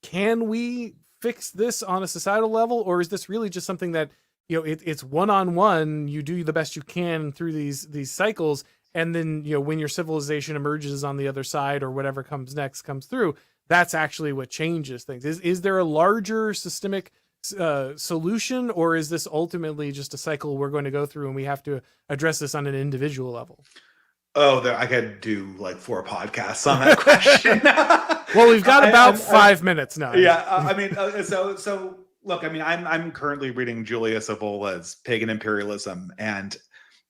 can we fix this on a societal level, or is this really just something that, it's one-on-one, you do the best you can through these cycles, and then, when your civilization emerges on the other side or whatever comes next comes through, that's actually what changes things. Is there a larger systemic solution, or is this ultimately just a cycle we're going to go through and we have to address this on an individual level? Oh, I could do like 4 podcasts on that question. Well, we've got about 5 minutes now. Yeah, so look, I'm currently reading Julius Evola's Pagan Imperialism, and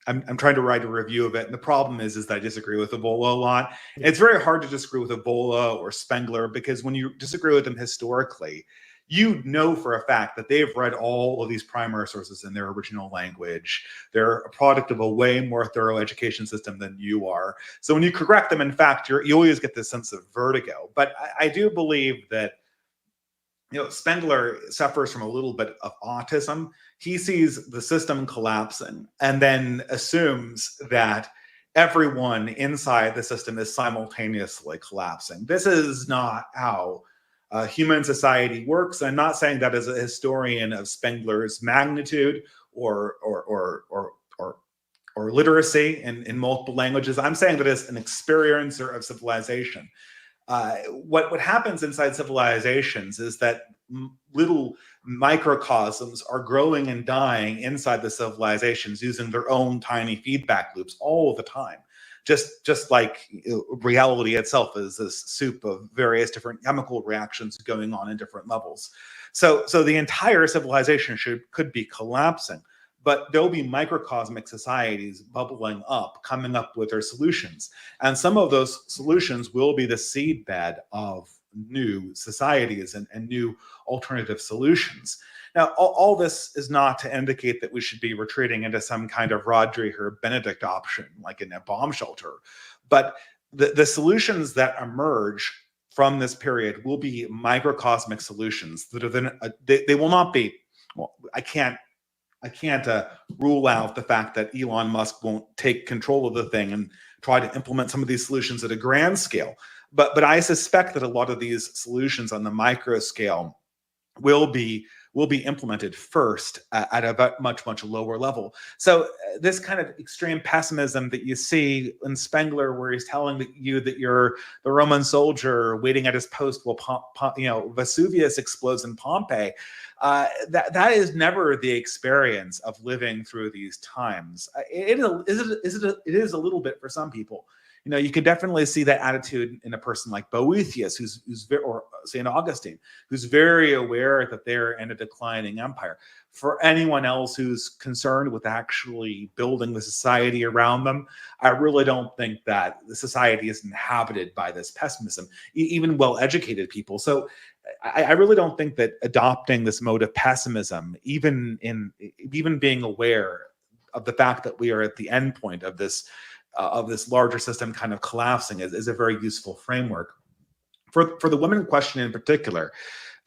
I'm trying to write a review of it. And the problem is that I disagree with Evola a lot. Yeah. It's very hard to disagree with Evola or Spengler, because when you disagree with them historically, you know for a fact that they've read all of these primary sources in their original language. They're a product of a way more thorough education system than you are. So when you correct them, in fact, you always get this sense of vertigo. But I do believe that, Spengler suffers from a little bit of autism. He sees the system collapsing and then assumes that everyone inside the system is simultaneously collapsing. This is not how human society works. I'm not saying that as a historian of Spengler's magnitude or literacy in multiple languages. I'm saying that as an experiencer of civilization. What happens inside civilizations is that little microcosms are growing and dying inside the civilizations using their own tiny feedback loops all the time. Just like reality itself is this soup of various different chemical reactions going on in different levels. So the entire civilization could be collapsing, but there'll be microcosmic societies bubbling up, coming up with their solutions. And some of those solutions will be the seedbed of new societies and new alternative solutions. Now, all this is not to indicate that we should be retreating into some kind of Rodri or Benedict option, like in a bomb shelter. But the solutions that emerge from this period will be microcosmic solutions that are then, they will not be, well, I can't rule out the fact that Elon Musk won't take control of the thing and try to implement some of these solutions at a grand scale. But I suspect that a lot of these solutions on the micro scale will be implemented first at a much lower level. So this kind of extreme pessimism that you see in Spengler, where he's telling you that you're the Roman soldier waiting at his post while Vesuvius explodes in Pompeii, that is never the experience of living through these times. It is a little bit for some people. You can definitely see that attitude in a person like Boethius, or St. Augustine, who's very aware that they're in a declining empire. For anyone else who's concerned with actually building the society around them, I really don't think that the society is inhabited by this pessimism, even well-educated people. So I really don't think that adopting this mode of pessimism, even being aware of the fact that we are at the end point of this larger system kind of collapsing is a very useful framework. For the women question in particular,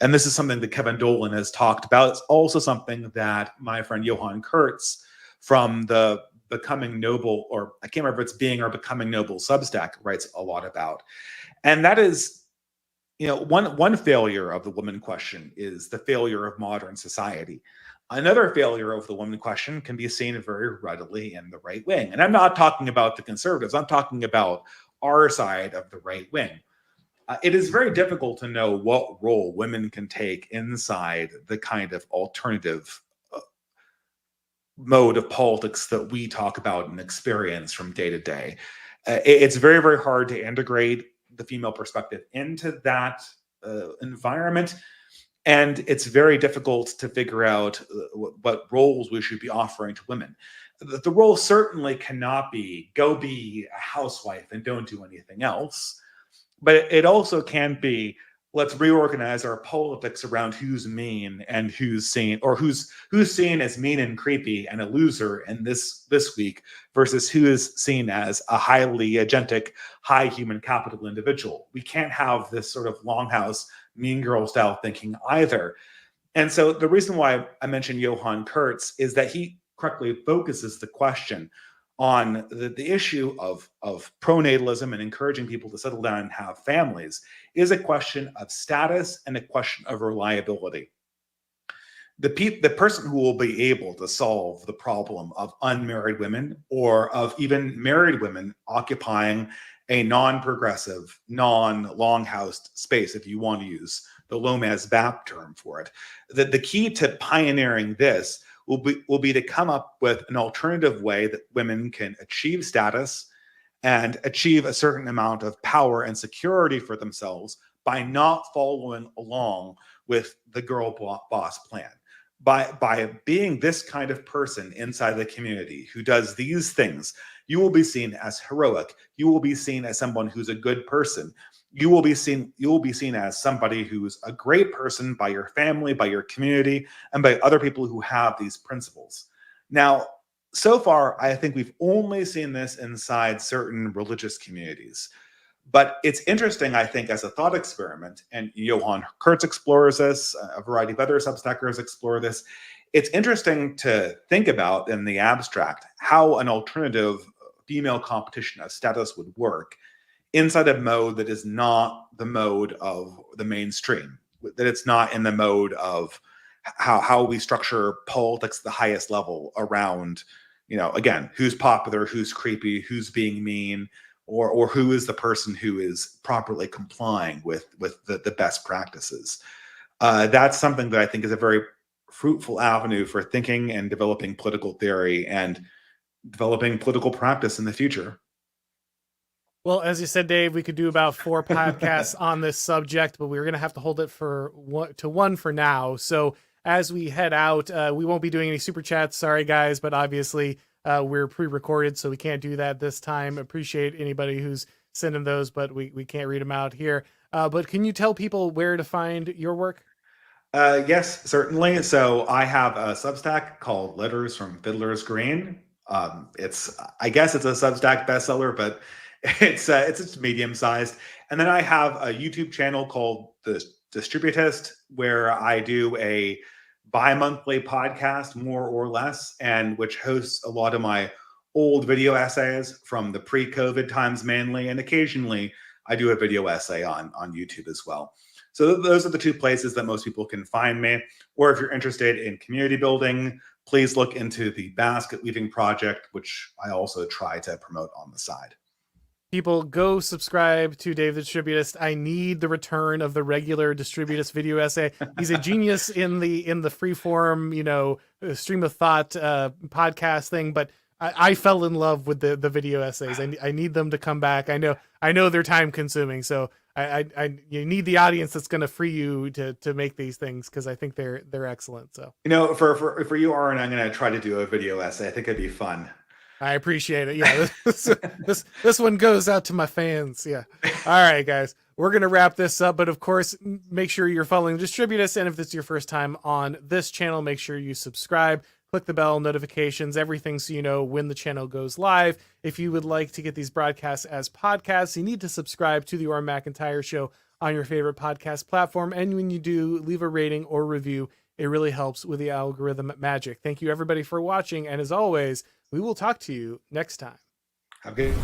and this is something that Kevin Dolan has talked about, it's also something that my friend Johan Kurtz from the Becoming Noble, or I can't remember if it's Being or Becoming Noble Substack, writes a lot about. And that is, one failure of the woman question is the failure of modern society. Another failure of the woman question can be seen very readily in the right wing. And I'm not talking about the conservatives. I'm talking about our side of the right wing. It is very difficult to know what role women can take inside the kind of alternative mode of politics that we talk about and experience from day to day. It's very, very hard to integrate the female perspective into that environment. And it's very difficult to figure out what roles we should be offering to women. The role certainly cannot be go be a housewife and don't do anything else. but it also can be, let's reorganize our politics around who's mean and who's seen, or who's seen as mean and creepy and a loser in this week versus who is seen as a highly agentic, high human capital individual. We can't have this sort of longhouse mean girl style thinking either. And so the reason why I mentioned Johann Kurtz is that he correctly focuses the question on the issue of pronatalism and encouraging people to settle down and have families is a question of status and a question of reliability. The person who will be able to solve the problem of unmarried women or of even married women occupying a non-progressive, non-longhoused space, if you want to use the Lomas BAP term for it, the key to pioneering this will be to come up with an alternative way that women can achieve status and achieve a certain amount of power and security for themselves by not following along with the girl boss plan. By being this kind of person inside the community who does these things, you will be seen as heroic. You will be seen as someone who's a good person. You will be seen as somebody who's a great person by your family, by your community, and by other people who have these principles. Now, so far, I think we've only seen this inside certain religious communities. But it's interesting, I think, as a thought experiment, and Johann Kurtz explores this, a variety of other Substackers explore this. It's interesting to think about in the abstract how an alternative female competition of status would work inside a mode that is not the mode of the mainstream, that it's not in the mode of how we structure politics at the highest level around, again, who's popular, who's creepy, who's being mean, or who is the person who is properly complying with the best practices. That's something that I think is a very fruitful avenue for thinking and developing political theory and developing political practice in the future. Well, as you said, Dave, we could do about 4 podcasts on this subject, but we're going to have to hold it to one for now. So as we head out, we won't be doing any super chats. Sorry, guys, but obviously we're pre-recorded, so we can't do that this time. Appreciate anybody who's sending those, but we can't read them out here. But can you tell people where to find your work? Yes, certainly. So I have a Substack called Letters from Fiddler's Green. I guess it's a Substack bestseller, but it's medium sized. And then I have a YouTube channel called The Distributist, where I do a bi-monthly podcast, more or less, and which hosts a lot of my old video essays from the pre-COVID times mainly, and occasionally I do a video essay on YouTube as well. So those are the 2 places that most people can find me. Or if you're interested in community building, please look into the basket weaving project, which I also try to promote on the side. People, go subscribe to Dave the Distributist. I need the return of the regular Distributist video essay. He's a genius in the freeform, stream of thought podcast thing, but I fell in love with the video essays. I need them to come back. I know they're time consuming, so you need the audience that's going to free you to make these things, because I think they're excellent. So for you, Auron, I'm going to try to do a video essay. I think it'd be fun. I appreciate it. Yeah, this one goes out to my fans. Yeah. All right, guys, we're going to wrap this up. But of course, make sure you're following Distributist. And if this is your first time on this channel, make sure you subscribe, click the bell, notifications, everything, so you know when the channel goes live. If you would like to get these broadcasts as podcasts, you need to subscribe to the Auron MacIntyre Show on your favorite podcast platform. And when you do, leave a rating or review. It really helps with the algorithm magic. Thank you, everybody, for watching. And as always, we will talk to you next time. Have a good